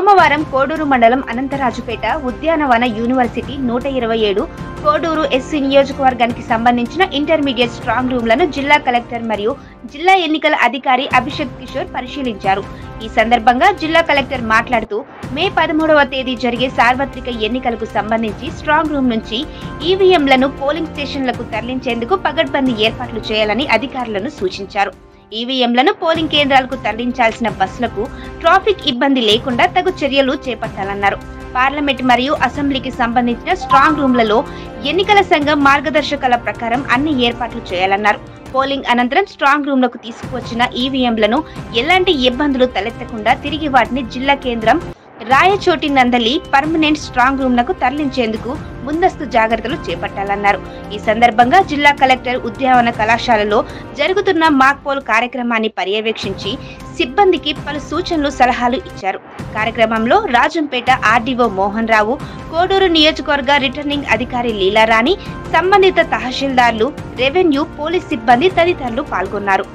సోమవారం కోడూరు మండలం అనంతరాజుపేట ఉద్యానవన యూనివర్సిటీ 127 కోడూరు ఎస్సీ నియోజకవర్గానికి సంబంధించిన ఇంటర్మీడియట్ స్ట్రాంగ్ రూమ్లను జిల్లా కలెక్టర్ మరియు జిల్లా ఎన్నికల అధికారి అభిషేక్ కిషోర్ పరిశీలించారు. ఈ సందర్భంగా జిల్లా కలెక్టర్ మాట్లాడుతూ మే 13వ తేదీ జరిగే సార్వత్రిక ఎన్నికలకు సంబంధించి స్ట్రాంగ్ రూమ్ నుంచి ఈవీఎంలను పోలింగ్ స్టేషన్లకు తరలించేందుకు పగడ్బందీ ఏర్పాట్లు చేయాలని అధికారులను సూచించారు. ఈవీఎంలను పోలింగ్ కేంద్రాలకు తరలించాల్సిన బస్సులకు ట్రాఫిక్ ఇబ్బంది లేకుండా తగు చర్యలు చేపట్టాలన్నారు. పార్లమెంట్ మరియు అసెంబ్లీకి సంబంధించిన స్ట్రాంగ్ రూమ్లలో ఎన్నికల సంఘం మార్గదర్శకాల ప్రకారం అన్ని ఏర్పాట్లు చేయాలన్నారు. పోలింగ్ అనంతరం స్ట్రాంగ్ రూమ్లకు తీసుకువచ్చిన ఈవీఎంలను ఎలాంటి ఇబ్బందులు తలెత్తకుండా తిరిగి వాటిని జిల్లా కేంద్రం రాయచోటి నందలి పర్మనెంట్ స్ట్రాంగ్ రూమ్ నకు తరలించేందుకు ముందస్తు జాగ్రత్తలు చేపట్టాలన్నారు. ఈ సందర్భంగా జిల్లా కలెక్టర్ ఉద్యానవన కళాశాలలో జరుగుతున్న మాక్ పోల్ కార్యక్రమాన్ని పర్యవేక్షించి సిబ్బందికి పలు సూచనలు సలహాలు ఇచ్చారు. కార్యక్రమంలో రాజంపేట ఆర్డీఓ మోహన్ రావు, కోడూరు నియోజకవర్గ రిటర్నింగ్ అధికారి లీలారాణి, సంబంధిత తహసీల్దార్లు, రెవెన్యూ, పోలీస్ సిబ్బంది తదితరులు పాల్గొన్నారు.